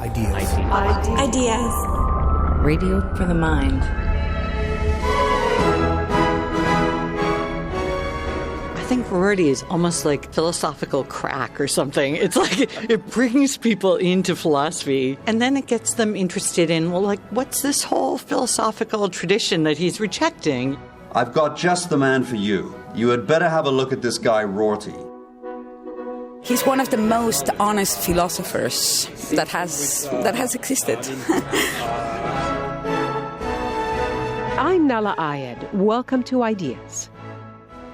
Ideas. Radio for the mind. I think Rorty is almost like philosophical crack or something. It's like it brings people into philosophy and then it gets them interested in, well, like, what's this whole philosophical tradition that he's rejecting? I've got just the man for you. You had better have a look at this guy, Rorty. He's one of the most honest philosophers that has existed. I'm Nala Ayed. Welcome to Ideas.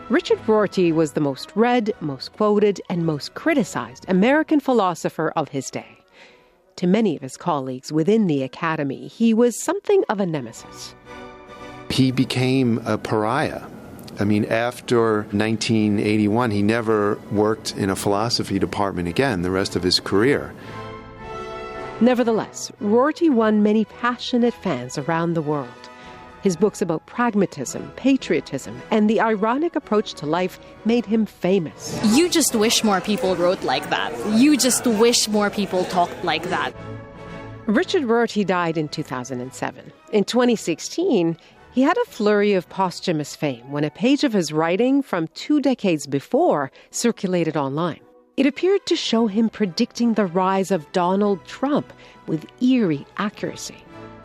Richard Rorty was the most read, most quoted, and most criticized American philosopher of his day. To many of his colleagues within the academy, he was something of a nemesis. He became a pariah. I mean, after 1981, he never worked in a philosophy department again the rest of his career. Nevertheless, Rorty won many passionate fans around the world. His books about pragmatism, patriotism, and the ironic approach to life made him famous. You just wish more people wrote like that. You just wish more people talked like that. Richard Rorty died in 2007. In 2016, he had a flurry of posthumous fame when a page of his writing from 2 decades before circulated online. It appeared to show him predicting the rise of Donald Trump with eerie accuracy.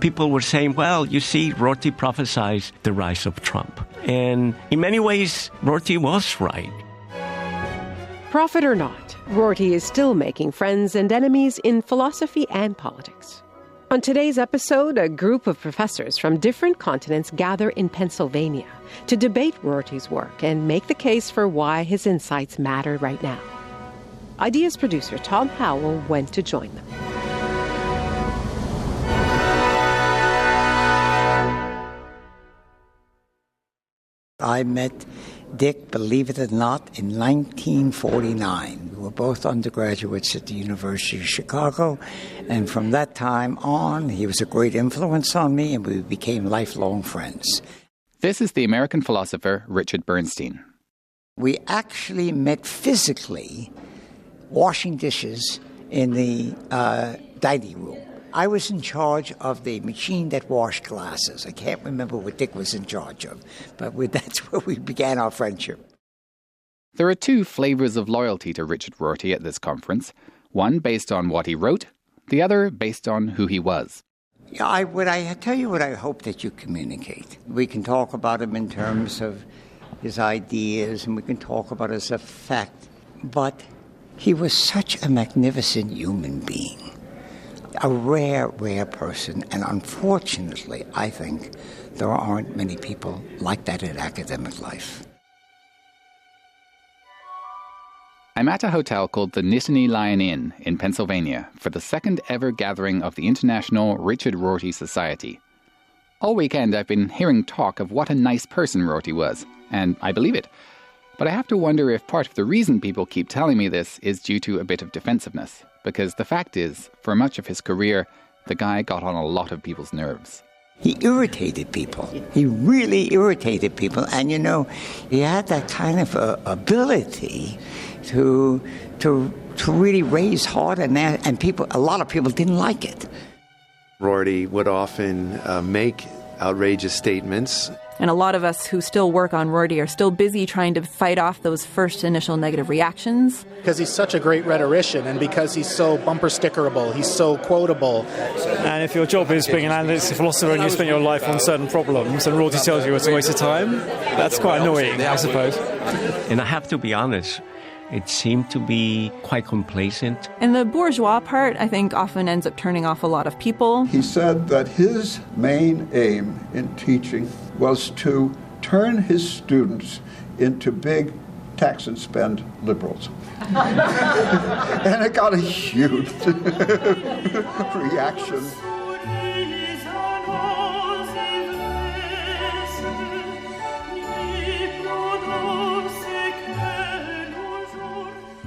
People were saying, well, you see, Rorty prophesied the rise of Trump. And in many ways, Rorty was right. Prophet or not, Rorty is still making friends and enemies in philosophy and politics. On today's episode, a group of professors from different continents gather in Pennsylvania to debate Rorty's work and make the case for why his insights matter right now. Ideas producer Tom Howell went to join them. I met Dick, believe it or not, in 1949. We were both undergraduates at the University of Chicago, and from that time on, he was a great influence on me, and we became lifelong friends. This is the American philosopher Richard Bernstein. We actually met physically washing dishes in the dining room. I was in charge of the machine that washed glasses. I can't remember what Dick was in charge of, but that's where we began our friendship. There are 2 flavors of loyalty to Richard Rorty at this conference. One based on what he wrote, the other based on who he was. Yeah, I tell you what I hope that you communicate. We can talk about him in terms of his ideas, and we can talk about his effect, but he was such a magnificent human being. A rare, rare person, and unfortunately, I think there aren't many people like that in academic life. I'm at a hotel called the Nittany Lion Inn in Pennsylvania for the second ever gathering of the International Richard Rorty Society. All weekend I've been hearing talk of what a nice person Rorty was, and I believe it. But I have to wonder if part of the reason people keep telling me this is due to a bit of defensiveness. Because the fact is, for much of his career, the guy got on a lot of people's nerves. He irritated people. He really irritated people. And, you know, he had that kind of ability to really raise hard, and people, a lot of people didn't like it. Rorty would often make outrageous statements. And a lot of us who still work on Rorty are still busy trying to fight off those first initial negative reactions. Because he's such a great rhetorician, and because he's so bumper stickerable, he's so quotable. And if your job is being an analytic philosopher and you spend your life on certain problems and Rorty tells you it's a waste of time, that's quite annoying, I suppose. And I have to be honest, it seemed to be quite complacent. And the bourgeois part, I think, often ends up turning off a lot of people. He said that his main aim in teaching was to turn his students into big tax and spend liberals. And it got a huge reaction.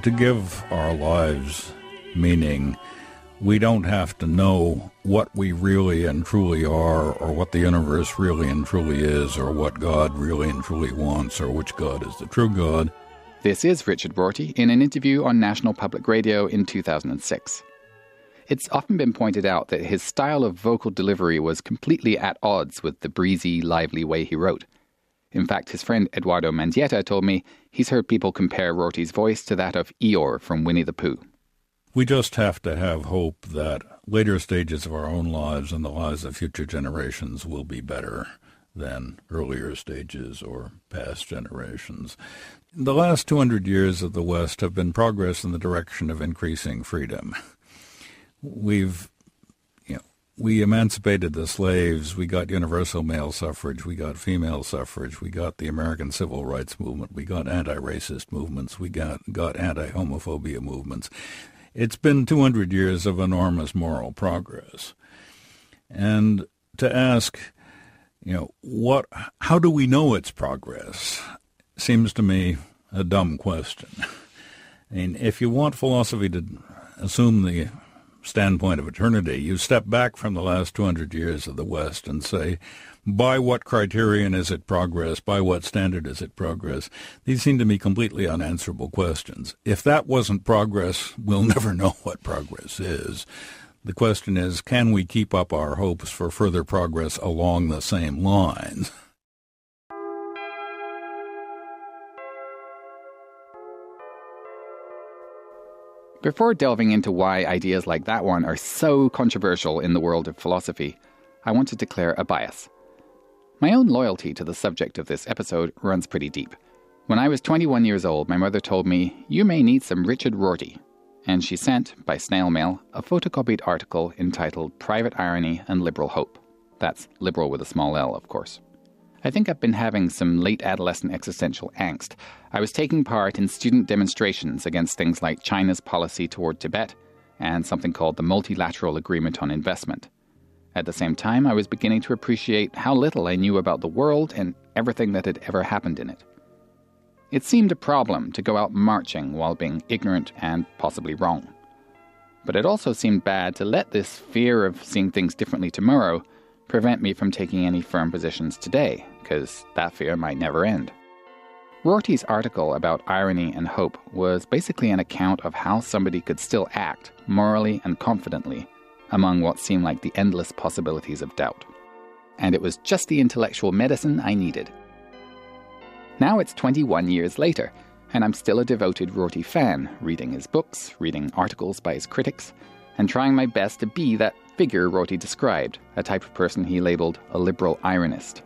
To give our lives meaning, we don't have to know what we really and truly are, or what the universe really and truly is, or what God really and truly wants, or which God is the true God. This is Richard Rorty in an interview on National Public Radio in 2006. It's often been pointed out that his style of vocal delivery was completely at odds with the breezy, lively way he wrote. In fact, his friend Eduardo Mendieta told me he's heard people compare Rorty's voice to that of Eeyore from Winnie the Pooh. We just have to have hope that later stages of our own lives and the lives of future generations will be better than earlier stages or past generations. The last 200 years of the West have been progress in the direction of increasing freedom. We emancipated the slaves, we got universal male suffrage, we got female suffrage, we got the American Civil Rights Movement, we got anti-racist movements, we got anti-homophobia movements. It's been 200 years of enormous moral progress. And to ask, how do we know it's progress, seems to me a dumb question. I mean, if you want philosophy to assume the standpoint of eternity, you step back from the last 200 years of the West and say, by what criterion is it progress? By what standard is it progress? These seem to me completely unanswerable questions. If that wasn't progress, we'll never know what progress is. The question is, can we keep up our hopes for further progress along the same lines? Before delving into why ideas like that one are so controversial in the world of philosophy, I want to declare a bias. My own loyalty to the subject of this episode runs pretty deep. When I was 21 years old, my mother told me, "You may need some Richard Rorty," and she sent, by snail mail, a photocopied article entitled Private Irony and Liberal Hope. That's liberal with a small l, of course. I think I've been having some late adolescent existential angst. I was taking part in student demonstrations against things like China's policy toward Tibet and something called the Multilateral Agreement on Investment. At the same time, I was beginning to appreciate how little I knew about the world and everything that had ever happened in it. It seemed a problem to go out marching while being ignorant and possibly wrong. But it also seemed bad to let this fear of seeing things differently tomorrow prevent me from taking any firm positions today, because that fear might never end. Rorty's article about irony and hope was basically an account of how somebody could still act morally and confidently among what seemed like the endless possibilities of doubt. And it was just the intellectual medicine I needed. Now it's 21 years later, and I'm still a devoted Rorty fan, reading his books, reading articles by his critics, and trying my best to be that figure Rorty described, a type of person he labeled a liberal ironist.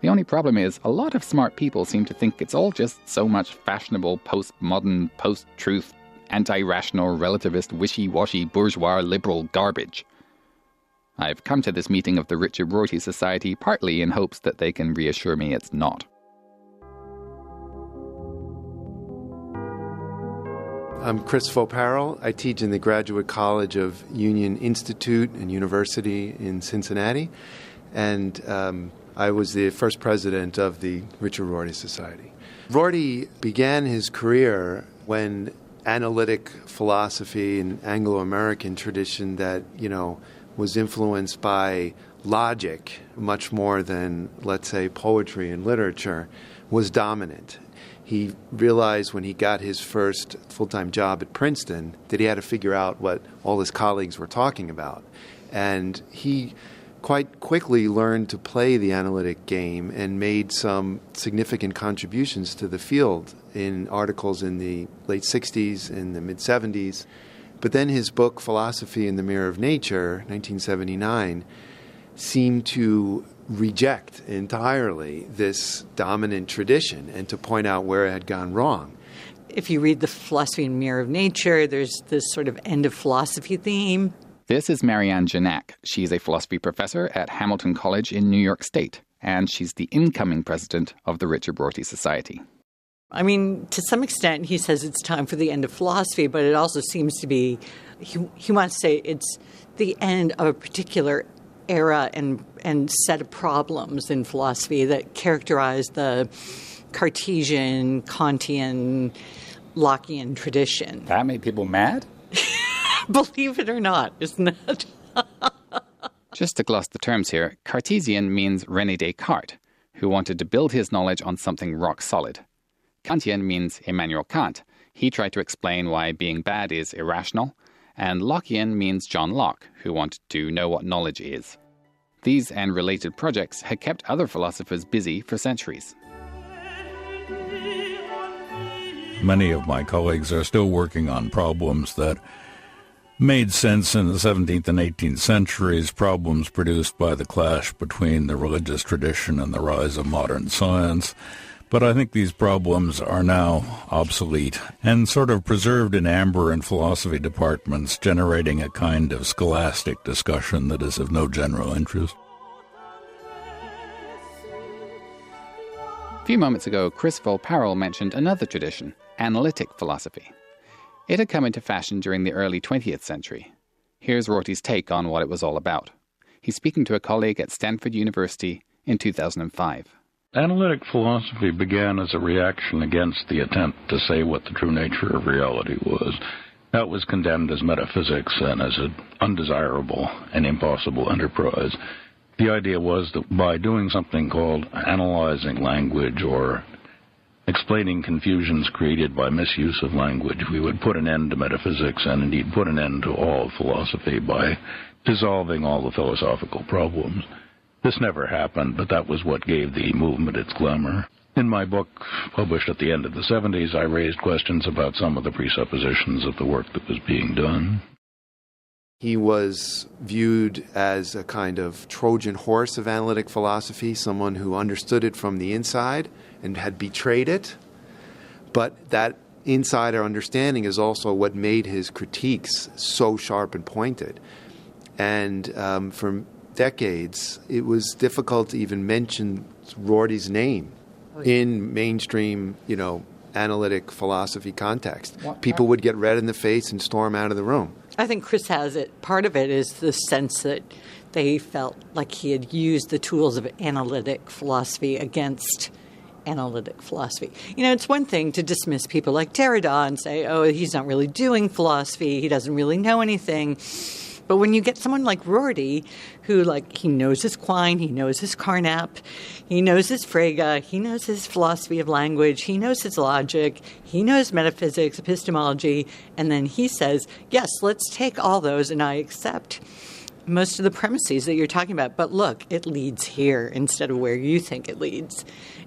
The only problem is, a lot of smart people seem to think it's all just so much fashionable, postmodern, post-truth, anti-rational, relativist, wishy-washy, bourgeois, liberal garbage. I've come to this meeting of the Richard Rorty Society partly in hopes that they can reassure me it's not. I'm Chris Foparel. I teach in the Graduate College of Union Institute and University in Cincinnati, and I was the first president of the Richard Rorty Society. Rorty began his career when analytic philosophy and Anglo-American tradition that, was influenced by logic much more than, let's say, poetry and literature, was dominant. He realized when he got his first full-time job at Princeton that he had to figure out what all his colleagues were talking about. And he quite quickly learned to play the analytic game and made some significant contributions to the field in articles in the late 60s and the mid-70s. But then his book, Philosophy in the Mirror of Nature, 1979, seemed to reject entirely this dominant tradition and to point out where it had gone wrong. If you read the Philosophy in the Mirror of Nature, there's this sort of end of philosophy theme. This is Marianne Janak. She's a philosophy professor at Hamilton College in New York State, and she's the incoming president of the Richard Rorty Society. I mean, to some extent, he says it's time for the end of philosophy, but it also seems to be, he wants to say it's the end of a particular era and set of problems in philosophy that characterize the Cartesian, Kantian, Lockean tradition. That made people mad? Believe it or not, isn't it? Just to gloss the terms here, Cartesian means René Descartes, who wanted to build his knowledge on something rock solid. Kantian means Immanuel Kant. He tried to explain why being bad is irrational, and Lockean means John Locke, who wanted to know what knowledge is. These and related projects had kept other philosophers busy for centuries. Many of my colleagues are still working on problems that made sense in the 17th and 18th centuries, problems produced by the clash between the religious tradition and the rise of modern science. But I think these problems are now obsolete and sort of preserved in amber in philosophy departments, generating a kind of scholastic discussion that is of no general interest. A few moments ago, Chris Volparel mentioned another tradition, analytic philosophy. It had come into fashion during the early 20th century. Here's Rorty's take on what it was all about. He's speaking to a colleague at Stanford University in 2005. Analytic philosophy began as a reaction against the attempt to say what the true nature of reality was. That was condemned as metaphysics and as an undesirable and impossible enterprise. The idea was that by doing something called analyzing language or explaining confusions created by misuse of language, we would put an end to metaphysics and indeed put an end to all philosophy by dissolving all the philosophical problems. This never happened, but that was what gave the movement its glamour. In my book, published at the end of the 70s, I raised questions about some of the presuppositions of the work that was being done. He was viewed as a kind of Trojan horse of analytic philosophy, someone who understood it from the inside and had betrayed it. But that insider understanding is also what made his critiques so sharp and pointed. And for decades, it was difficult to even mention Rorty's name in mainstream, analytic philosophy context. People would get red in the face and storm out of the room. I think Chris has it. Part of it is the sense that they felt like he had used the tools of analytic philosophy against analytic philosophy. It's one thing to dismiss people like Derrida and say, oh, he's not really doing philosophy, he doesn't really know anything. But when you get someone like Rorty, who, he knows his Quine, he knows his Carnap, he knows his Frege, he knows his philosophy of language, he knows his logic, he knows metaphysics, epistemology, and then he says, yes, let's take all those and I accept most of the premises that you're talking about. But look, it leads here instead of where you think it leads.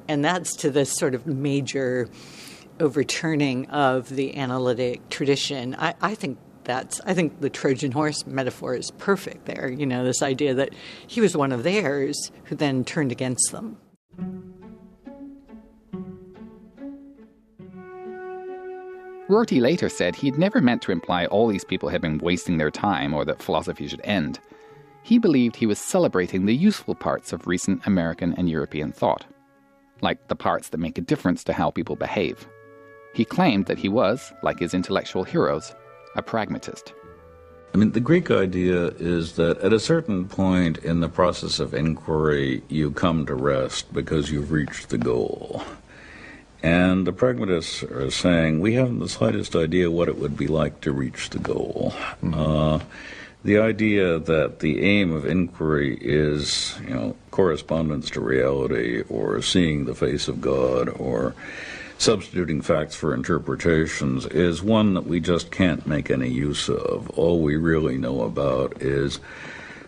And that's to this sort of major overturning of the analytic tradition. I think the Trojan horse metaphor is perfect there. This idea that he was one of theirs who then turned against them. Rorty later said he'd never meant to imply all these people had been wasting their time or that philosophy should end. He believed he was celebrating the useful parts of recent American and European thought, like the parts that make a difference to how people behave. He claimed that he was, like his intellectual heroes, a pragmatist. The Greek idea is that at a certain point in the process of inquiry, you come to rest because you've reached the goal. And the pragmatists are saying, we haven't the slightest idea what it would be like to reach the goal. The idea that the aim of inquiry is, correspondence to reality or seeing the face of God or substituting facts for interpretations is one that we just can't make any use of. All we really know about is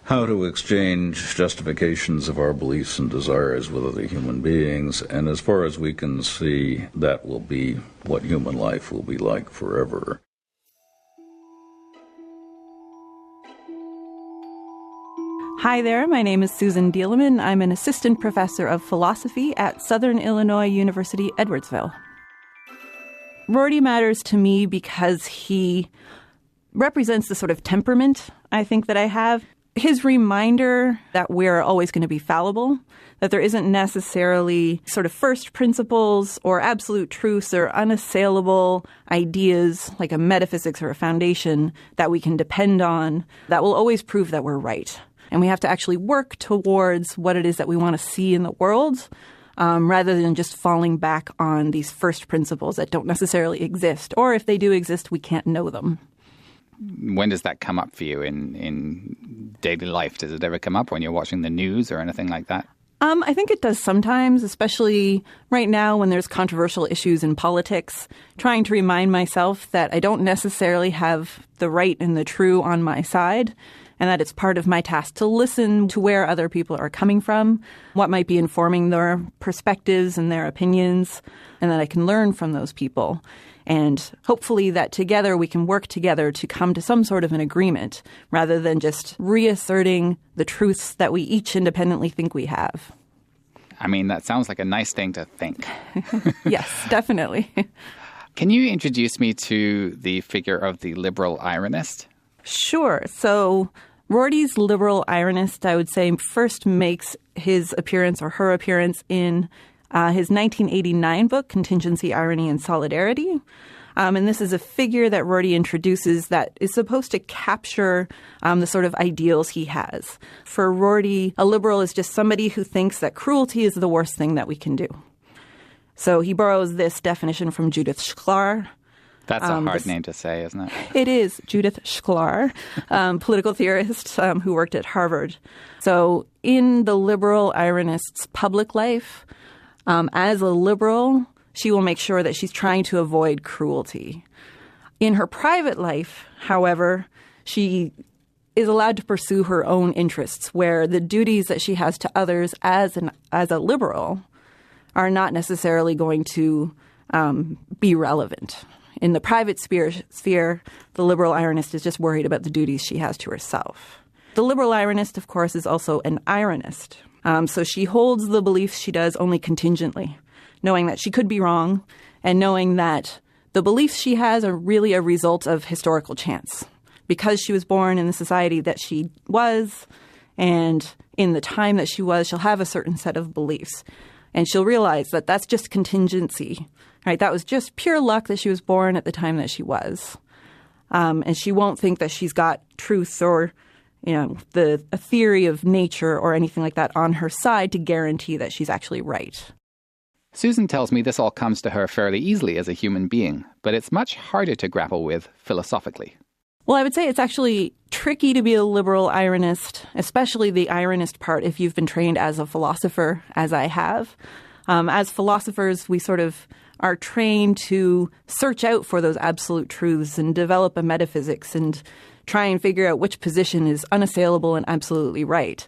how to exchange justifications of our beliefs and desires with other human beings, and as far as we can see, that will be what human life will be like forever. Hi there, my name is Susan Dieleman. I'm an assistant professor of philosophy at Southern Illinois University, Edwardsville. Rorty matters to me because he represents the sort of temperament, I think, that I have. His reminder that we're always going to be fallible, that there isn't necessarily sort of first principles or absolute truths or unassailable ideas like a metaphysics or a foundation that we can depend on, that will always prove that we're right. And we have to actually work towards what it is that we want to see in the world, rather than just falling back on these first principles that don't necessarily exist. Or if they do exist, we can't know them. When does that come up for you in daily life? Does it ever come up when you're watching the news or anything like that? I think it does sometimes, especially right now when there's controversial issues in politics, trying to remind myself that I don't necessarily have the right and the true on my side, and that it's part of my task to listen to where other people are coming from, what might be informing their perspectives and their opinions, and that I can learn from those people. And hopefully that together we can work together to come to some sort of an agreement rather than just reasserting the truths that we each independently think we have. I mean, that sounds like a nice thing to think. Yes, definitely. Can you introduce me to the figure of the liberal ironist? Sure. So Rorty's liberal ironist, I would say, first makes his appearance or her appearance in his 1989 book, Contingency, Irony, and Solidarity. And this is a figure that Rorty introduces that is supposed to capture the sort of ideals he has. For Rorty, a liberal is just somebody who thinks that cruelty is the worst thing that we can do. So he borrows this definition from Judith Shklar. That's a hard name to say, isn't it? It is. Judith Shklar, political theorist who worked at Harvard. So in the liberal ironist's public life, as a liberal, she will make sure that she's trying to avoid cruelty. In her private life, however, she is allowed to pursue her own interests, where the duties that she has to others as a liberal are not necessarily going to be relevant. In the private sphere, the liberal ironist is just worried about the duties she has to herself. The liberal ironist, of course, is also an ironist. So she holds the beliefs she does only contingently, knowing that she could be wrong and knowing that the beliefs she has are really a result of historical chance. Because she was born in the society that she was and in the time that she was, she'll have a certain set of beliefs. And she'll realize that that's just contingency, right? That was just pure luck that she was born at the time that she was. And she won't think that she's got truth or a theory of nature or anything like that on her side to guarantee that she's actually right. Susan tells me this all comes to her fairly easily as a human being, but it's much harder to grapple with philosophically. Well, I would say it's actually tricky to be a liberal ironist, especially the ironist part if you've been trained as a philosopher, as I have. As philosophers, we sort of are trained to search out for those absolute truths and develop a metaphysics and try and figure out which position is unassailable and absolutely right.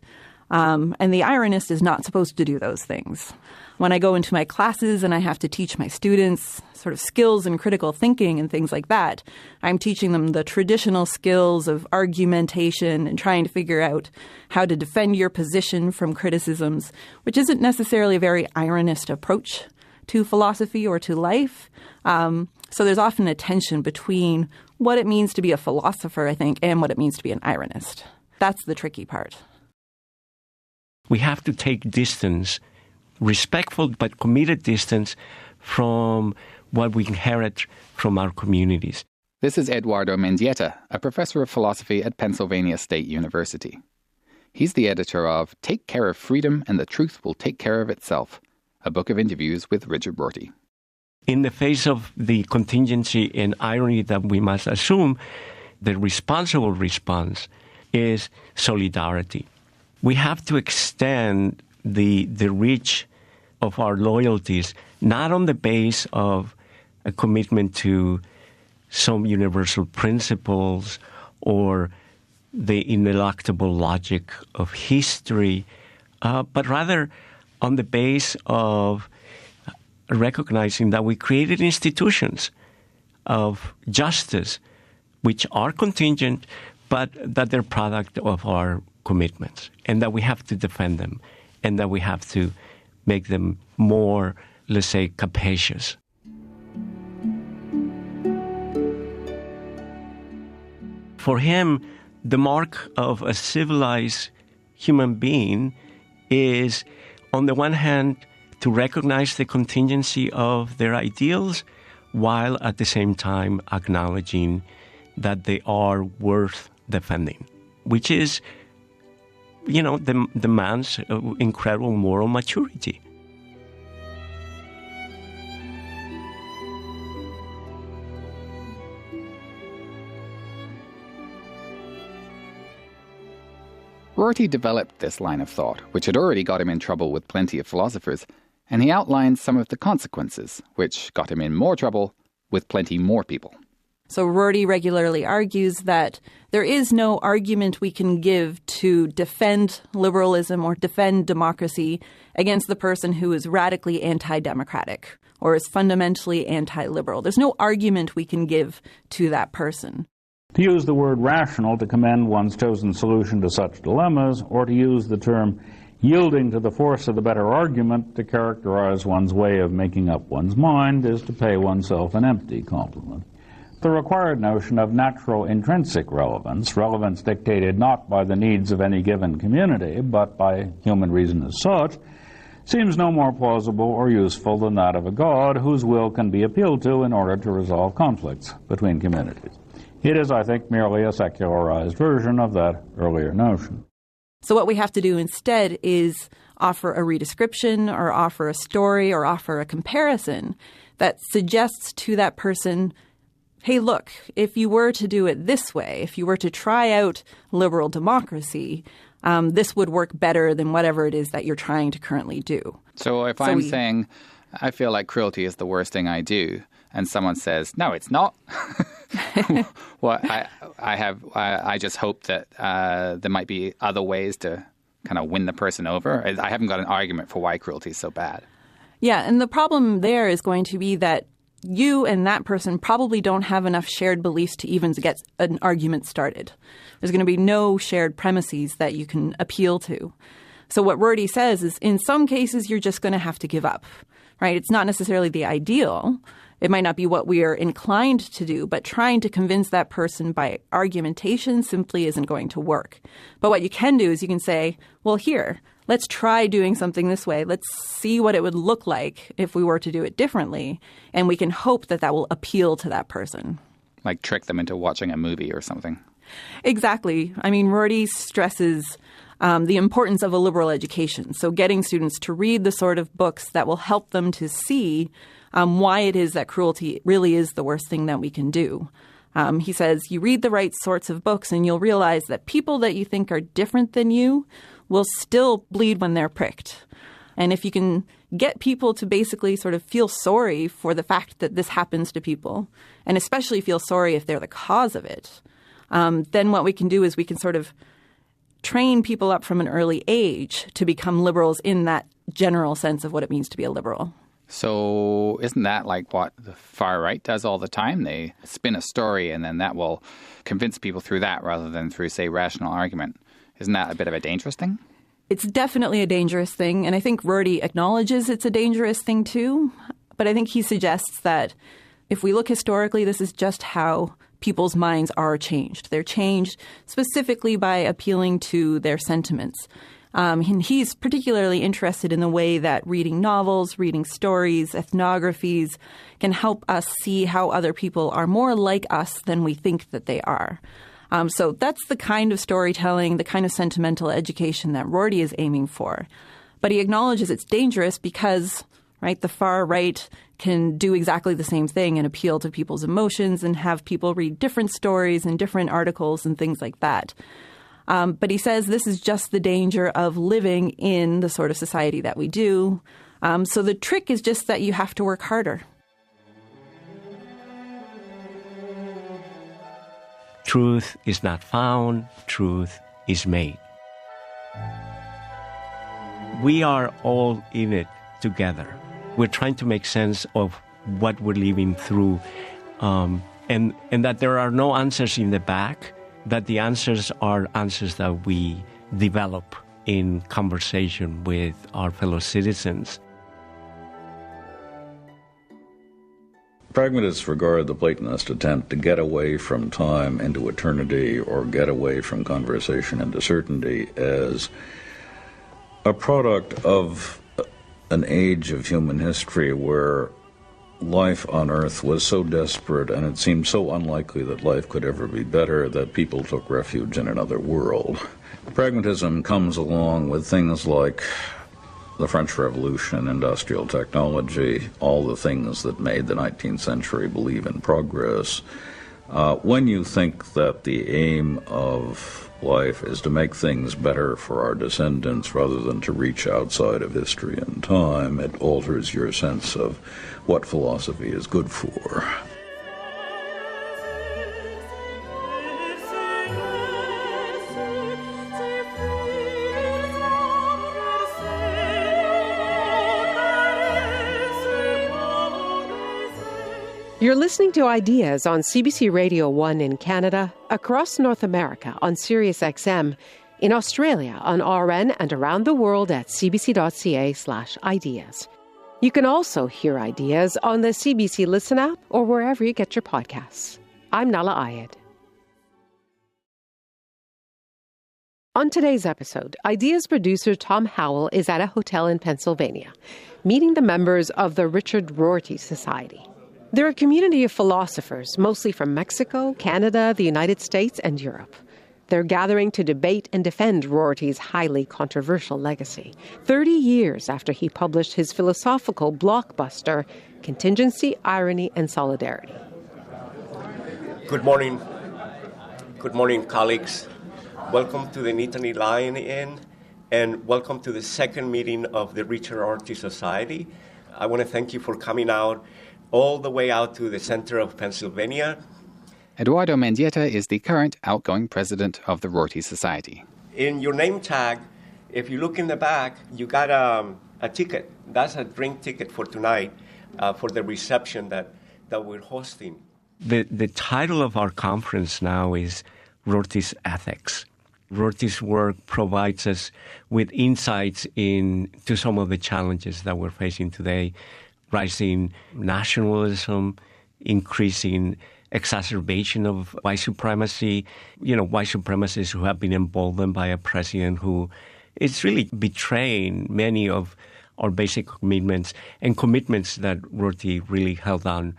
And the ironist is not supposed to do those things. When I go into my classes and I have to teach my students sort of skills in critical thinking and things like that, I'm teaching them the traditional skills of argumentation and trying to figure out how to defend your position from criticisms, which isn't necessarily a very ironist approach to philosophy or to life. So there's often a tension between what it means to be a philosopher, I think, and what it means to be an ironist. That's the tricky part. We have to take distance, respectful but committed distance from what we inherit from our communities. This is Eduardo Mendieta, a professor of philosophy at Pennsylvania State University. He's the editor of Take Care of Freedom and the Truth Will Take Care of Itself, a book of interviews with Richard Rorty. In the face of the contingency and irony that we must assume, the responsible response is solidarity. We have to extend the reach of our loyalties, not on the base of a commitment to some universal principles or the ineluctable logic of history, but rather on the base of recognizing that we created institutions of justice which are contingent, but that they're product of our commitments, and that we have to defend them, and that we have to make them more, let's say, capacious. For him, the mark of a civilized human being is, on the one hand, to recognize the contingency of their ideals, while at the same time acknowledging that they are worth defending, which is, demands incredible moral maturity. Rorty developed this line of thought, which had already got him in trouble with plenty of philosophers, and he outlined some of the consequences, which got him in more trouble with plenty more people. So Rorty regularly argues that there is no argument we can give to defend liberalism or defend democracy against the person who is radically anti-democratic or is fundamentally anti-liberal. There's no argument we can give to that person. To use the word rational to commend one's chosen solution to such dilemmas, or to use the term yielding to the force of the better argument to characterize one's way of making up one's mind, is to pay oneself an empty compliment. The required notion of natural intrinsic relevance, relevance dictated not by the needs of any given community, but by human reason as such, seems no more plausible or useful than that of a God whose will can be appealed to in order to resolve conflicts between communities. It is, I think, merely a secularized version of that earlier notion. So what we have to do instead is offer a redescription or offer a story or offer a comparison that suggests to that person, hey, look, if you were to do it this way, if you were to try out liberal democracy, this would work better than whatever it is that you're trying to currently do. So if I'm saying, I feel like cruelty is the worst thing I do, and someone says, no, it's not. Well, I just hope that there might be other ways to kind of win the person over. I haven't got an argument for why cruelty is so bad. Yeah, and the problem there is going to be that you and that person probably don't have enough shared beliefs to even get an argument started. There's going to be no shared premises that you can appeal to. So what Rorty says is in some cases you're just going to have to give up, right? It's not necessarily the ideal. It might not be what we are inclined to do, but trying to convince that person by argumentation simply isn't going to work. But what you can do is you can say, well, here, let's try doing something this way. Let's see what it would look like if we were to do it differently. And we can hope that that will appeal to that person. Like trick them into watching a movie or something. Exactly. I mean, Rorty stresses the importance of a liberal education. So getting students to read the sort of books that will help them to see why it is that cruelty really is the worst thing that we can do. He says you read the right sorts of books and you'll realize that people that you think are different than you will still bleed when they're pricked. And if you can get people to basically sort of feel sorry for the fact that this happens to people, and especially feel sorry if they're the cause of it, then what we can do is we can sort of train people up from an early age to become liberals in that general sense of what it means to be a liberal. So isn't that like what the far right does all the time? They spin a story and then that will convince people through that rather than through, say, rational argument. Isn't that a bit of a dangerous thing? It's definitely a dangerous thing. And I think Rorty acknowledges it's a dangerous thing too. But I think he suggests that if we look historically, this is just how people's minds are changed. They're changed specifically by appealing to their sentiments. And he's particularly interested in the way that reading novels, reading stories, ethnographies can help us see how other people are more like us than we think that they are. So that's the kind of storytelling, the kind of sentimental education that Rorty is aiming for. But he acknowledges it's dangerous because, right, the far right can do exactly the same thing and appeal to people's emotions and have people read different stories and different articles and things like that. But he says this is just the danger of living in the sort of society that we do. So the trick is just that you have to work harder. Truth is not found, truth is made. We are all in it together. We're trying to make sense of what we're living through, and that there are no answers in the back, that the answers are answers that we develop in conversation with our fellow citizens. Pragmatists regard the Platonist attempt to get away from time into eternity or get away from conversation into certainty as a product of an age of human history where life on Earth was so desperate and it seemed so unlikely that life could ever be better that people took refuge in another world. Pragmatism comes along with things like the French Revolution, industrial technology, all the things that made the 19th century believe in progress, When you think that the aim of life is to make things better for our descendants rather than to reach outside of history and time, it alters your sense of what philosophy is good for. You're listening to Ideas on CBC Radio 1 in Canada, across North America on Sirius XM, in Australia on RN, and around the world at cbc.ca/ideas. You can also hear Ideas on the CBC Listen app or wherever you get your podcasts. I'm Nala Ayed. On today's episode, Ideas producer Tom Howell is at a hotel in Pennsylvania, meeting the members of the Richard Rorty Society. They're a community of philosophers, mostly from Mexico, Canada, the United States, and Europe. They're gathering to debate and defend Rorty's highly controversial legacy, 30 years after he published his philosophical blockbuster, Contingency, Irony, and Solidarity. Good morning. Good morning, colleagues. Welcome to the Nittany Lion Inn, and welcome to the second meeting of the Richard Rorty Society. I want to thank you for coming out all the way out to the center of Pennsylvania. Eduardo Mendieta is the current outgoing president of the Rorty Society. In your name tag, if you look in the back, you got a ticket. That's a drink ticket for tonight, for the reception that we're hosting. The title of our conference now is Rorty's Ethics. Rorty's work provides us with insights into some of the challenges that we're facing today. Rising nationalism, increasing exacerbation of white supremacy, white supremacists who have been emboldened by a president who is really betraying many of our basic commitments and commitments that Rorty really held on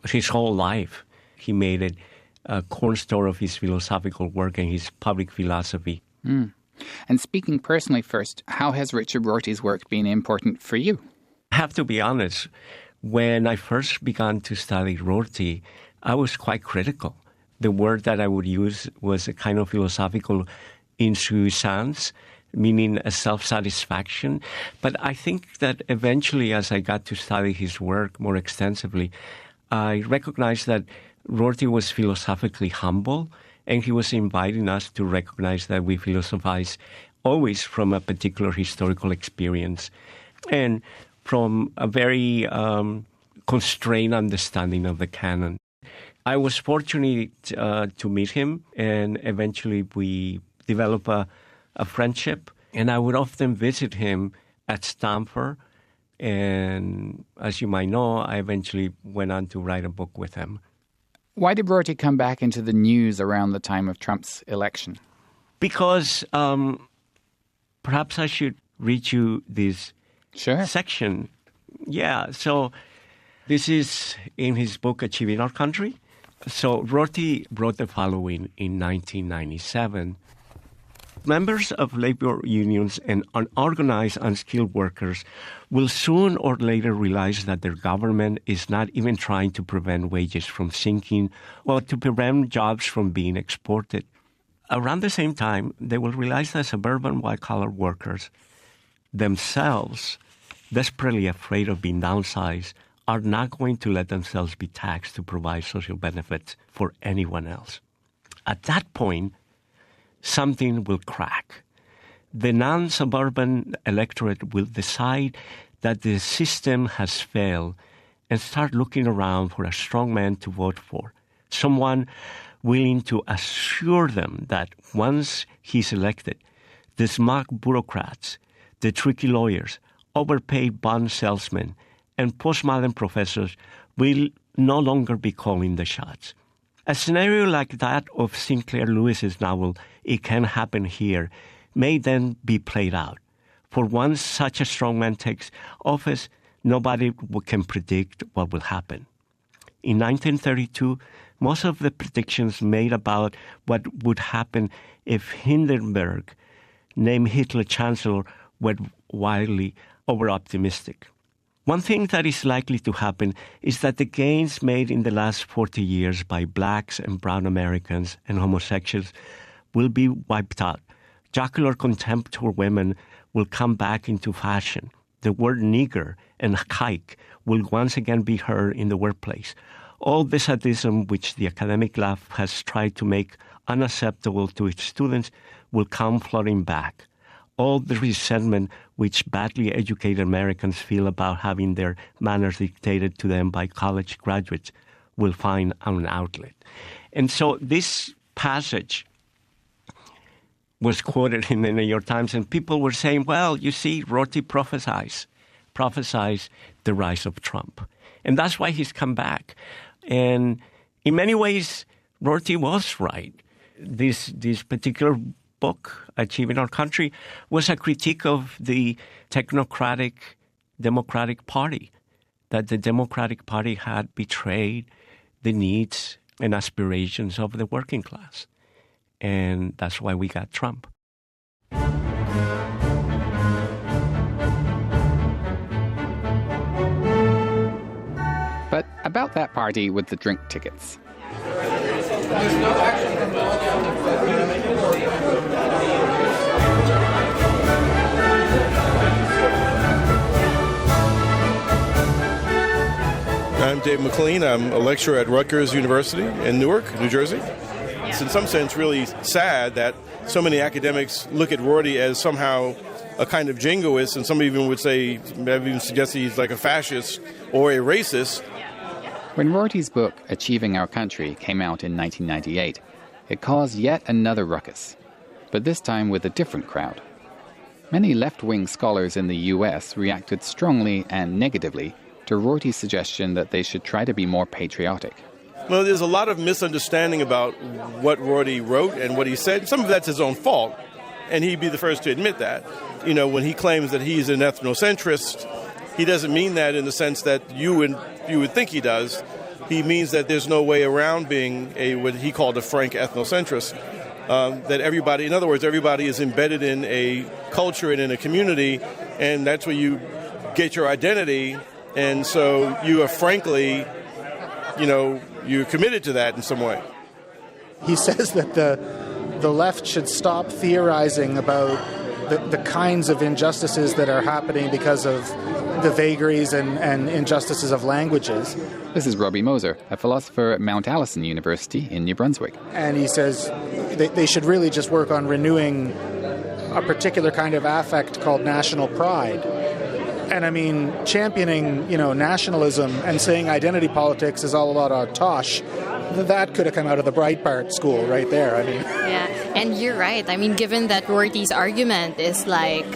his whole life. He made it a cornerstone of his philosophical work and his public philosophy. Mm. And speaking personally first, how has Richard Rorty's work been important for you? I have to be honest, when I first began to study Rorty, I was quite critical. The word that I would use was a kind of philosophical insouciance, meaning a self-satisfaction. But I think that eventually, as I got to study his work more extensively, I recognized that Rorty was philosophically humble, and he was inviting us to recognize that we philosophize always from a particular historical experience. And from a very constrained understanding of the canon. I was fortunate to meet him, and eventually we developed a friendship. And I would often visit him at Stanford. And as you might know, I eventually went on to write a book with him. Why did Rorty come back into the news around the time of Trump's election? Because perhaps I should read you this section. Yeah, so this is in his book, Achieving Our Country. So Rorty wrote the following in 1997. Members of labor unions and unorganized, unskilled workers will soon or later realize that their government is not even trying to prevent wages from sinking or to prevent jobs from being exported. Around the same time, they will realize that suburban white-collar workers themselves, desperately afraid of being downsized, are not going to let themselves be taxed to provide social benefits for anyone else. At that point, something will crack. The non-suburban electorate will decide that the system has failed and start looking around for a strong man to vote for, someone willing to assure them that once he's elected, the smug bureaucrats, the tricky lawyers, overpaid bond salesmen, and postmodern professors will no longer be calling the shots. A scenario like that of Sinclair Lewis's novel, It Can Happen Here, may then be played out. For once such a strong man takes office, nobody can predict what will happen. In 1932, most of the predictions made about what would happen if Hindenburg named Hitler chancellor were wildly over-optimistic. One thing that is likely to happen is that the gains made in the last 40 years by blacks and brown Americans and homosexuals will be wiped out. Jocular contempt for women will come back into fashion. The word nigger and kike will once again be heard in the workplace. All the sadism which the academic life has tried to make unacceptable to its students will come flooding back. All the resentment which badly educated Americans feel about having their manners dictated to them by college graduates will find an outlet. And so this passage was quoted in the New York Times, and people were saying, well, you see, Rorty prophesies the rise of Trump. And that's why he's come back. And in many ways, Rorty was right. This particular book, Achieving Our Country, was a critique of the technocratic Democratic Party, that the Democratic Party had betrayed the needs and aspirations of the working class. And that's why we got Trump. But about that party with the drink tickets. I'm Dave McLean. I'm a lecturer at Rutgers University in Newark, New Jersey. It's in some sense really sad that so many academics look at Rorty as somehow a kind of jingoist, and some even would say, maybe even suggest he's like a fascist or a racist. When Rorty's book, Achieving Our Country, came out in 1998, it caused yet another ruckus, but this time with a different crowd. Many left-wing scholars in the U.S. reacted strongly and negatively to Rorty's suggestion that they should try to be more patriotic. Well, there's a lot of misunderstanding about what Rorty wrote and what he said. Some of that's his own fault, and he'd be the first to admit that. You know, when he claims that he's an ethnocentrist, he doesn't mean that in the sense that you would think he does. He means that there's no way around being what he called a frank ethnocentrist. That everybody, in other words, everybody is embedded in a culture and in a community, and that's where you get your identity. And so you are frankly, you're committed to that in some way. He says that the left should stop theorizing about the kinds of injustices that are happening because of the vagaries and injustices of languages. This is Robbie Moser, a philosopher at Mount Allison University in New Brunswick. And he says they should really just work on renewing a particular kind of affect called national pride. And I mean, championing, nationalism and saying identity politics is all about tosh. That could have come out of the Breitbart school right there. Yeah, and you're right. I mean, given that Rorty's argument is like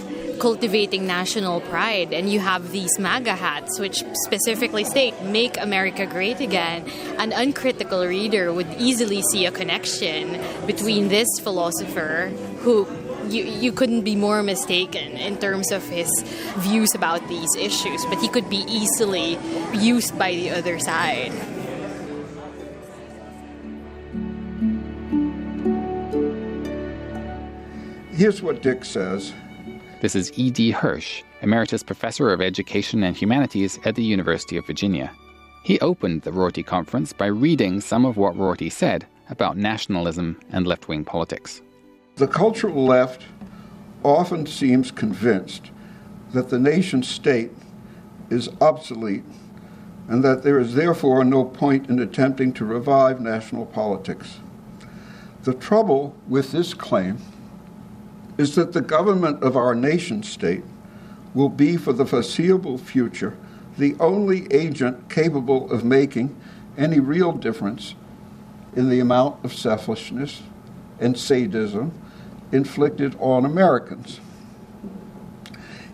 cultivating national pride, and you have these MAGA hats which specifically state "Make America Great Again," an uncritical reader would easily see a connection between this philosopher who you couldn't be more mistaken in terms of his views about these issues, but he could be easily used by the other side. Here's what Dick says. This is E.D. Hirsch, Emeritus Professor of Education and Humanities at the University of Virginia. He opened the Rorty Conference by reading some of what Rorty said about nationalism and left-wing politics. The cultural left often seems convinced that the nation-state is obsolete and that there is therefore no point in attempting to revive national politics. The trouble with this claim is that the government of our nation-state will be for the foreseeable future the only agent capable of making any real difference in the amount of selfishness and sadism inflicted on Americans.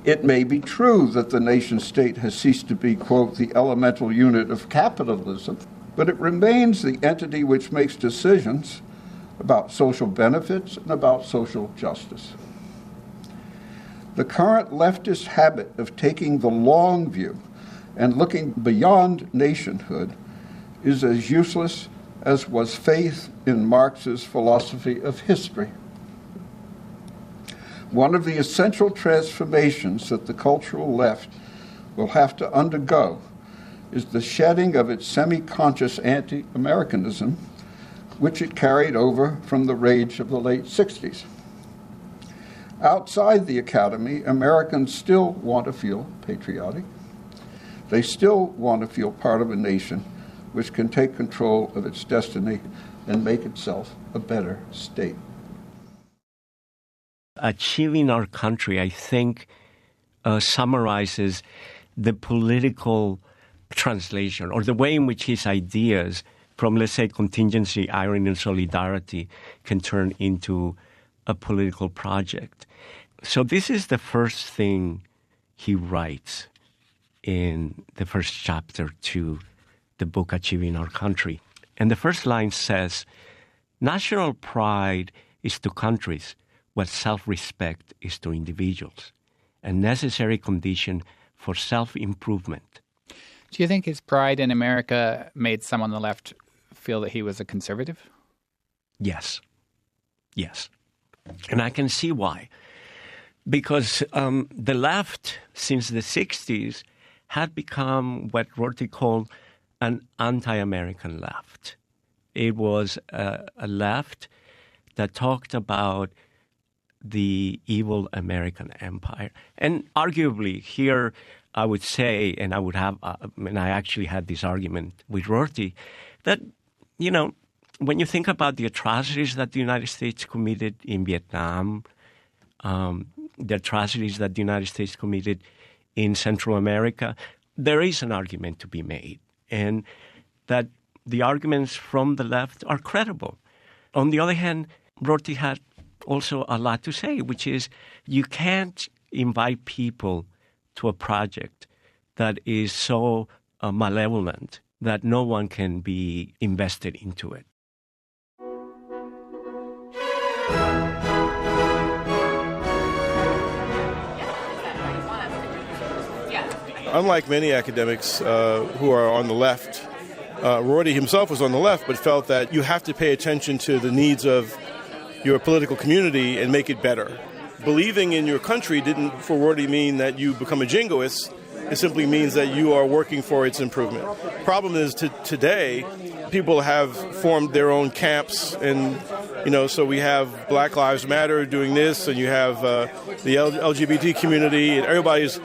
It may be true that the nation-state has ceased to be, quote, the elemental unit of capitalism, but it remains the entity which makes decisions about social benefits and about social justice. The current leftist habit of taking the long view and looking beyond nationhood is as useless as was faith in Marx's philosophy of history. One of the essential transformations that the cultural left will have to undergo is the shedding of its semi-conscious anti-Americanism, which it carried over from the rage of the late 60s. Outside the academy, Americans still want to feel patriotic. They still want to feel part of a nation which can take control of its destiny and make itself a better state. Achieving our country, I think, summarizes the political translation or the way in which his ideas from, let's say, contingency, irony, and solidarity can turn into a political project. So this is the first thing he writes in the first chapter to the book Achieving Our Country. And the first line says, "National pride is to countries what self-respect is to individuals, a necessary condition for self-improvement." Do you think his pride in America made some on the left feel that he was a conservative? Yes. Yes. And I can see why. Because the left, since the 60s, had become what Rorty called an anti-American left. It was a left that talked about the evil American empire. And arguably, here I would say, and I would have, and I actually had this argument with Rorty, that, you know, when you think about the atrocities that the United States committed in Vietnam, the atrocities that the United States committed in Central America, there is an argument to be made, and that the arguments from the left are credible. On the other hand, Rorty had also a lot to say, which is you can't invite people to a project that is so malevolent that no one can be invested into it. Unlike many academics who are on the left, Rorty himself was on the left, but felt that you have to pay attention to the needs of your political community and make it better. Believing in your country didn't, for Rorty, mean that you become a jingoist. It simply means that you are working for its improvement. Problem is, today, people have formed their own camps, and so we have Black Lives Matter doing this, and you have the LGBT community, and everybody's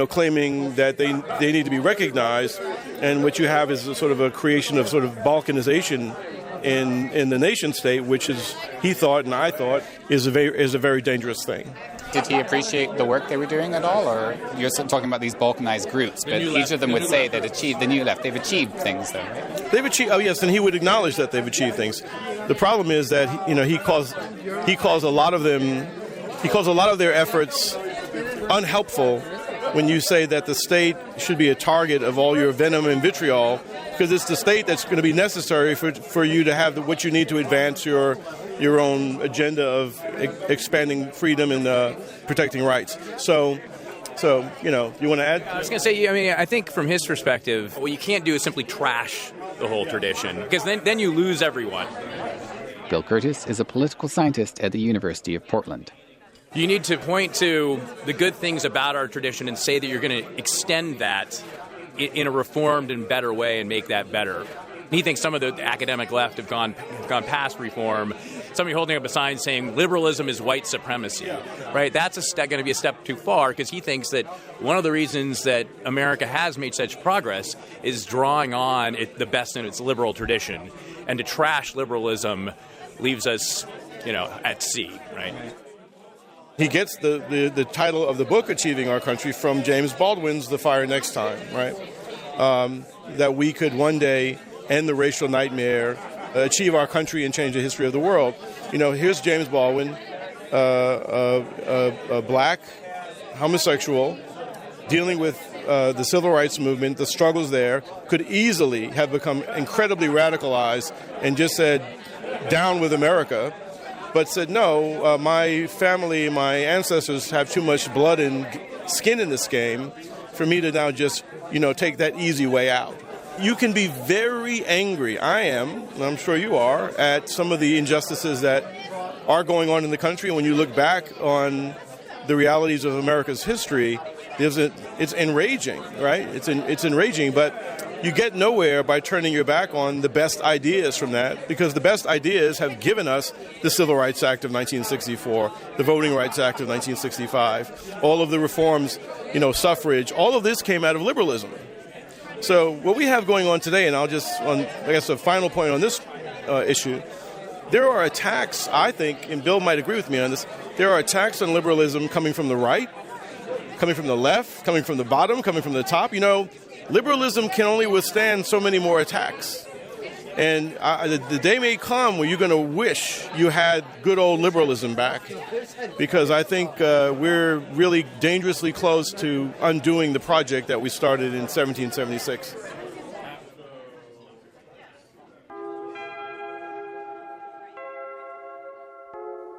claiming that they need to be recognized. And what you have is a sort of a creation of sort of balkanization in the nation state, which is, he thought and I thought, is a very dangerous thing. Did he appreciate the work they were doing at all, or you're talking about these balkanized groups? But each of them would say that the New Left, they've achieved things, though, right? They've achieved. Oh yes, and he would acknowledge that they've achieved things. The problem is that he calls a lot of their efforts unhelpful when you say that the state should be a target of all your venom and vitriol, because it's the state that's going to be necessary for you to have what you need to advance your own agenda of expanding freedom and protecting rights. So, you want to add? I was going to say, I think from his perspective, what you can't do is simply trash the whole tradition, because then you lose everyone. Bill Curtis is a political scientist at the University of Portland. You need to point to the good things about our tradition and say that you're going to extend that in a reformed and better way and make that better. He thinks some of the academic left have gone past reform. Somebody holding up a sign saying liberalism is white supremacy, right? That's going to be a step too far, because he thinks that one of the reasons that America has made such progress is drawing on the best in its liberal tradition. And to trash liberalism leaves us, at sea, right? He gets the title of the book, Achieving Our Country, from James Baldwin's The Fire Next Time, right? That we could one day end the racial nightmare, achieve our country, and change the history of the world. Here's James Baldwin, a black homosexual, dealing with the civil rights movement, the struggles there, could easily have become incredibly radicalized and just said, down with America, but said, no, my family, my ancestors have too much blood and skin in this game for me to now just, take that easy way out. You can be very angry, I am, and I'm sure you are, at some of the injustices that are going on in the country. And when you look back on the realities of America's history, It's enraging, right? It's enraging, but you get nowhere by turning your back on the best ideas from that, because the best ideas have given us the Civil Rights Act of 1964, the Voting Rights Act of 1965, all of the reforms, suffrage, all of this came out of liberalism. So what we have going on today, and I guess a final point on this issue, there are attacks, I think, and Bill might agree with me on this, there are attacks on liberalism coming from the right, coming from the left, coming from the bottom, coming from the top. Liberalism can only withstand so many more attacks. And the day may come where you're going to wish you had good old liberalism back, because I think we're really dangerously close to undoing the project that we started in 1776.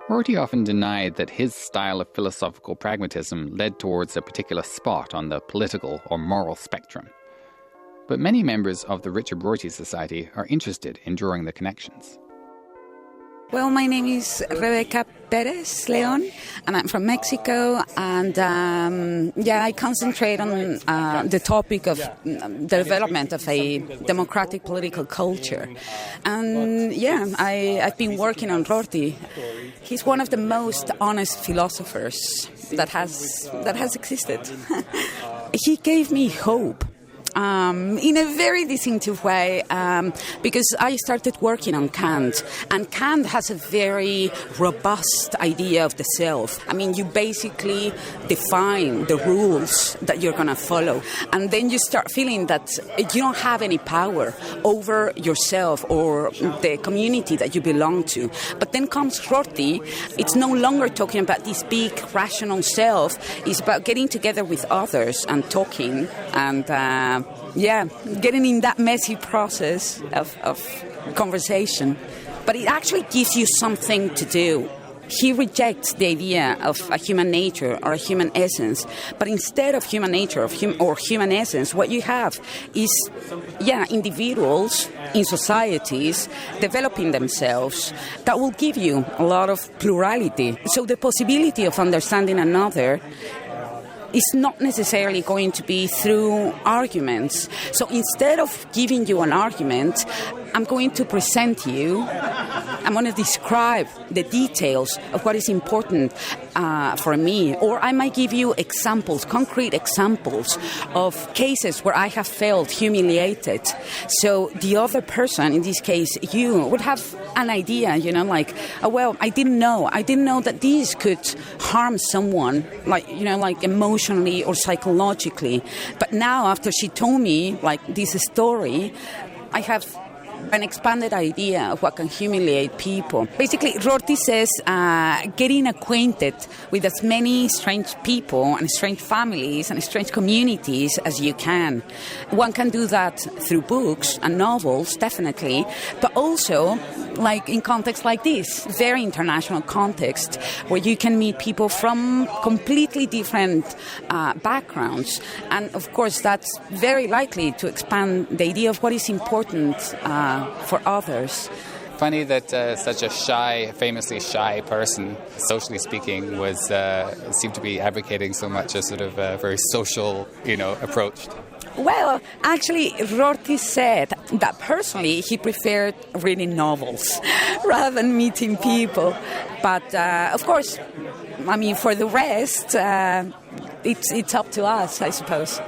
Rorty often denied that his style of philosophical pragmatism led towards a particular spot on the political or moral spectrum. But many members of the Richard Rorty Society are interested in drawing the connections. Well, my name is Rebecca Perez Leon, and I'm from Mexico. And I concentrate on the topic of the development of a democratic political culture. And I've been working on Rorty. He's one of the most honest philosophers that has existed. He gave me hope. In a very distinctive way, because I started working on Kant, and Kant has a very robust idea of the self. I mean, you basically define the rules that you're going to follow, and then you start feeling that you don't have any power over yourself or the community that you belong to. But then comes Rorty. It's no longer talking about this big rational self. It's about getting together with others and talking and getting in that messy process of conversation. But it actually gives you something to do. He rejects the idea of a human nature or a human essence. But instead of human nature or human essence, what you have is, individuals in societies developing themselves that will give you a lot of plurality. So the possibility of understanding another is not necessarily going to be through arguments. So instead of giving you an argument, I'm going to present you, I'm going to describe the details of what is important for me. Or I might give you examples, concrete examples of cases where I have felt humiliated. So the other person, in this case you, would have an idea, I didn't know that this could harm someone, like emotionally or psychologically. But now, after she told me, this story, I have an expanded idea of what can humiliate people. Basically, Rorty says getting acquainted with as many strange people and strange families and strange communities as you can. One can do that through books and novels, definitely, but also in contexts like this, very international context, where you can meet people from completely different backgrounds. And of course, that's very likely to expand the idea of what is important for others. Funny that such a famously shy person, socially speaking, seemed to be advocating so much a sort of very social, approach. Well, actually, Rorty said that personally he preferred reading novels rather than meeting people. But of course, for the rest, it's up to us, I suppose.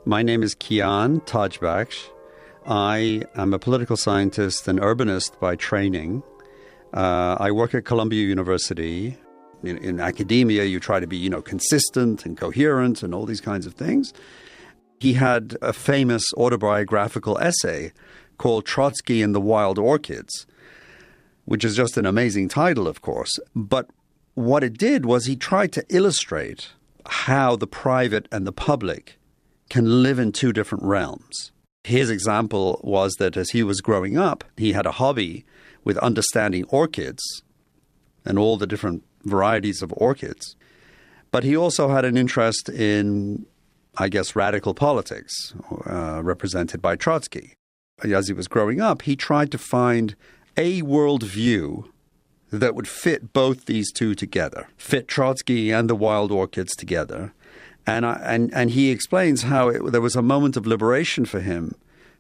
My name is Kian Tajbakhsh. I am a political scientist and urbanist by training. I work at Columbia University. In academia, you try to be, consistent and coherent and all these kinds of things. He had a famous autobiographical essay called Trotsky and the Wild Orchids, which is just an amazing title, of course. But what it did was he tried to illustrate how the private and the public can live in two different realms. His example was that as he was growing up, he had a hobby with understanding orchids and all the different varieties of orchids. But he also had an interest in, radical politics, represented by Trotsky. As he was growing up, he tried to find a worldview that would fit both these two together, fit Trotsky and the wild orchids together. And he explains how there was a moment of liberation for him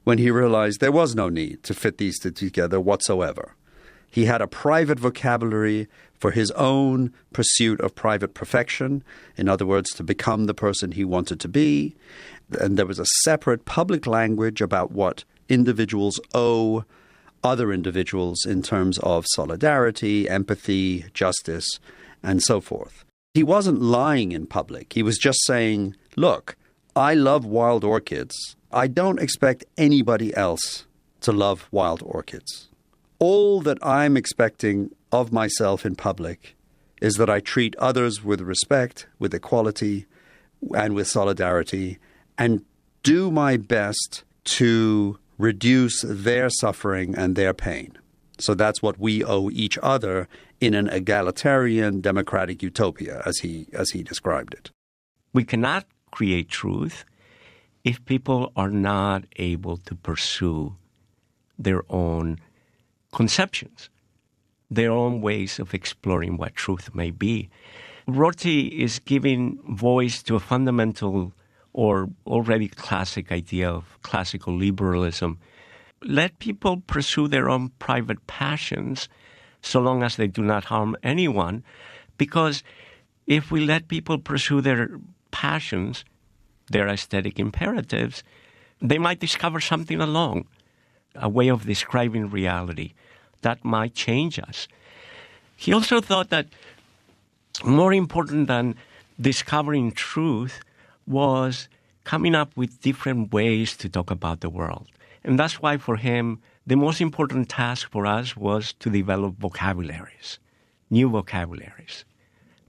when he realized there was no need to fit these two together whatsoever. He had a private vocabulary for his own pursuit of private perfection, in other words, to become the person he wanted to be. And there was a separate public language about what individuals owe other individuals in terms of solidarity, empathy, justice, and so forth. He wasn't lying in public. He was just saying, look, I love wild orchids. I don't expect anybody else to love wild orchids. All that I'm expecting of myself in public is that I treat others with respect, with equality, and with solidarity, and do my best to reduce their suffering and their pain. So that's what we owe each other in an egalitarian democratic utopia, as he described it. We cannot create truth if people are not able to pursue their own conceptions, their own ways of exploring what truth may be. Rorty is giving voice to a fundamental or already classic idea of classical liberalism. Let people pursue their own private passions so long as they do not harm anyone, because if we let people pursue their passions, their aesthetic imperatives, they might discover something along, a way of describing reality that might change us. He also thought that more important than discovering truth was coming up with different ways to talk about the world. And that's why for him, the most important task for us was to develop vocabularies, new vocabularies,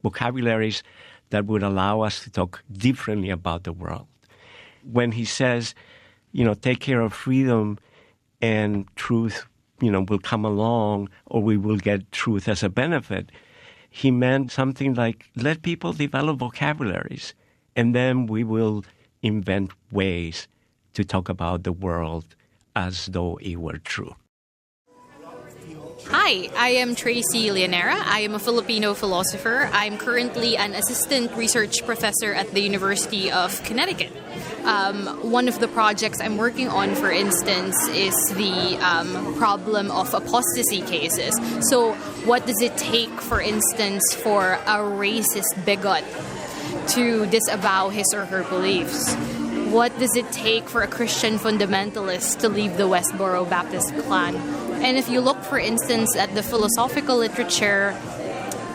vocabularies that would allow us to talk differently about the world. When he says, take care of freedom and truth, will come along, or we will get truth as a benefit, he meant something like, let people develop vocabularies, and then we will invent ways to talk about the world as though it were true. Hi, I am Tracy Leonera. I am a Filipino philosopher. I'm currently an assistant research professor at the University of Connecticut. One of the projects I'm working on, for instance, is the problem of apostasy cases. So what does it take, for instance, for a racist bigot to disavow his or her beliefs? What does it take for a Christian fundamentalist to leave the Westboro Baptist clan? And if you look, for instance, at the philosophical literature,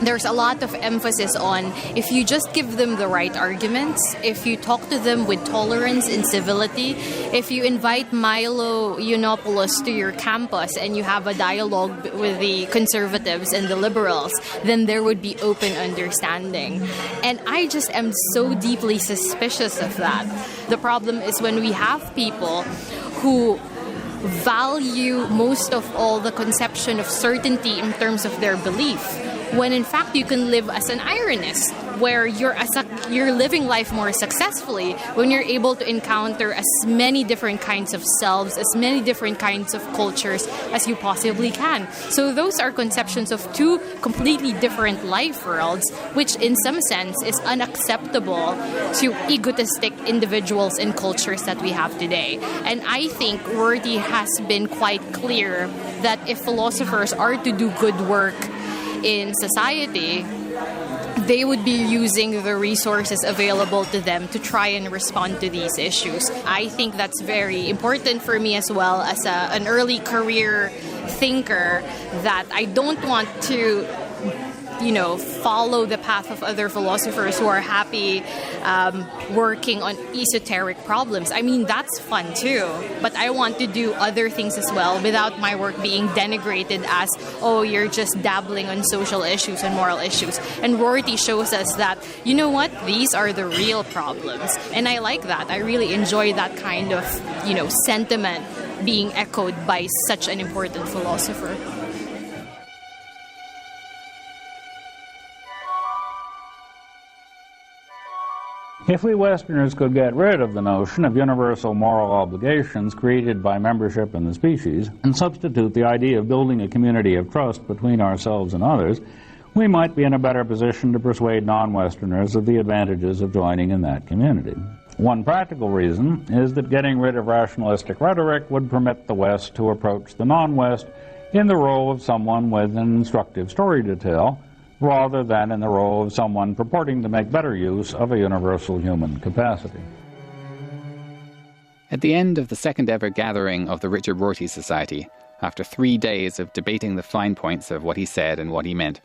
there's a lot of emphasis on if you just give them the right arguments, if you talk to them with tolerance and civility, if you invite Milo Yiannopoulos to your campus and you have a dialogue with the conservatives and the liberals, then there would be open understanding. And I just am so deeply suspicious of that. The problem is when we have people who value most of all the conception of certainty in terms of their belief, when in fact you can live as an ironist, where you're living life more successfully when you're able to encounter as many different kinds of selves, as many different kinds of cultures as you possibly can. So those are conceptions of two completely different life worlds, which in some sense is unacceptable to egotistic individuals and cultures that we have today. And I think Rorty has been quite clear that if philosophers are to do good work in society, they would be using the resources available to them to try and respond to these issues. I think that's very important for me as well as an early career thinker, that I don't want to follow the path of other philosophers who are happy working on esoteric problems. I mean, that's fun too, but I want to do other things as well without my work being denigrated as, oh, you're just dabbling on social issues and moral issues. And Rorty shows us that, you know what, these are the real problems. And I like that. I really enjoy that kind of, sentiment being echoed by such an important philosopher. If we Westerners could get rid of the notion of universal moral obligations created by membership in the species and substitute the idea of building a community of trust between ourselves and others, we might be in a better position to persuade non-Westerners of the advantages of joining in that community. One practical reason is that getting rid of rationalistic rhetoric would permit the West to approach the non-West in the role of someone with an instructive story to tell, rather than in the role of someone purporting to make better use of a universal human capacity. At the end of the second ever gathering of the Richard Rorty Society, after 3 days of debating the fine points of what he said and what he meant,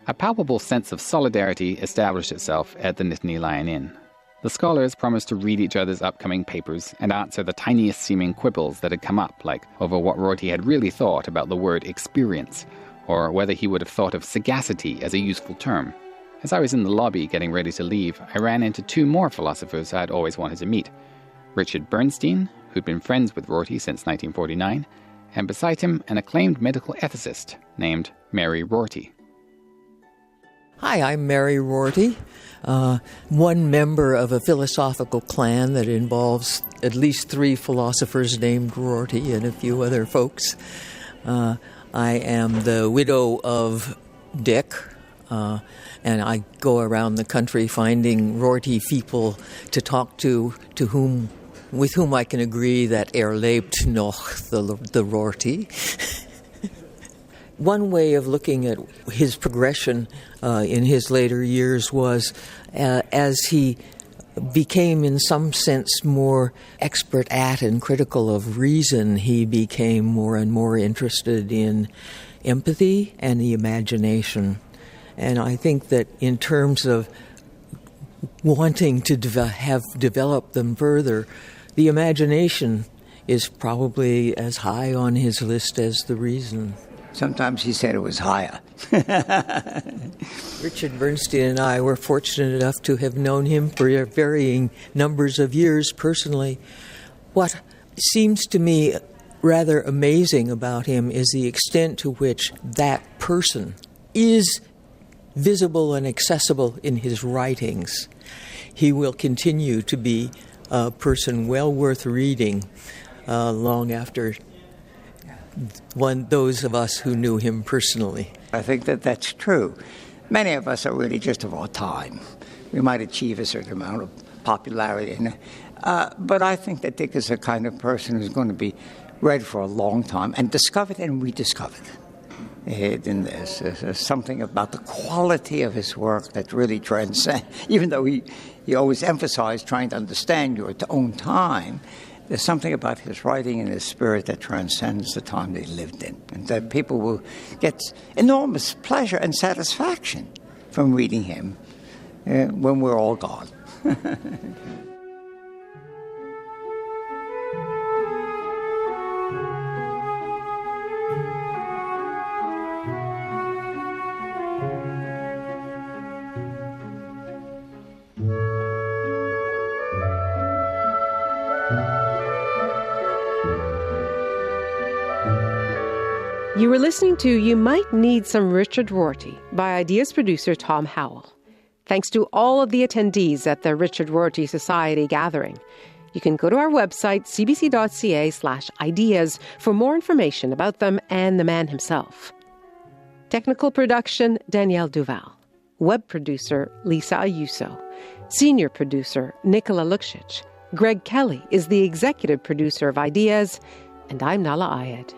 a palpable sense of solidarity established itself at the Nittany Lion Inn. The scholars promised to read each other's upcoming papers and answer the tiniest seeming quibbles that had come up, like over what Rorty had really thought about the word experience, or whether he would have thought of sagacity as a useful term. As I was in the lobby getting ready to leave, I ran into 2 more philosophers I'd always wanted to meet. Richard Bernstein, who'd been friends with Rorty since 1949, and beside him an acclaimed medical ethicist named Mary Rorty. Hi, I'm Mary Rorty, one member of a philosophical clan that involves at least 3 philosophers named Rorty and a few other folks. I am the widow of Dick, and I go around the country finding Rorty people to talk to with whom I can agree that lebt noch the Rorty. One way of looking at his progression in his later years was as he became in some sense more expert at and critical of reason, he became more and more interested in empathy and the imagination. And I think that in terms of wanting to have developed them further, the imagination is probably as high on his list as the reason. Sometimes he said it was higher. Richard Bernstein and I were fortunate enough to have known him for varying numbers of years personally. What seems to me rather amazing about him is the extent to which that person is visible and accessible in his writings. He will continue to be a person well worth reading long after those of us who knew him personally. I think that that's true. Many of us are really just of our time. We might achieve a certain amount of popularity, but I think that Dick is the kind of person who's going to be read for a long time and discovered and rediscovered. In this, there's something about the quality of his work that really transcends, even though he always emphasized trying to understand your own time. There's something about his writing and his spirit that transcends the time they lived in, and that people will get enormous pleasure and satisfaction from reading him when we're all gone. You were listening to You Might Need Some Richard Rorty by Ideas producer Tom Howell. Thanks to all of the attendees at the Richard Rorty Society gathering. You can go to our website, cbc.ca/ideas, for more information about them and the man himself. Technical production, Danielle Duval. Web producer, Lisa Ayuso. Senior producer, Nicola Luksic. Greg Kelly is the executive producer of Ideas, and I'm Nala Ayed.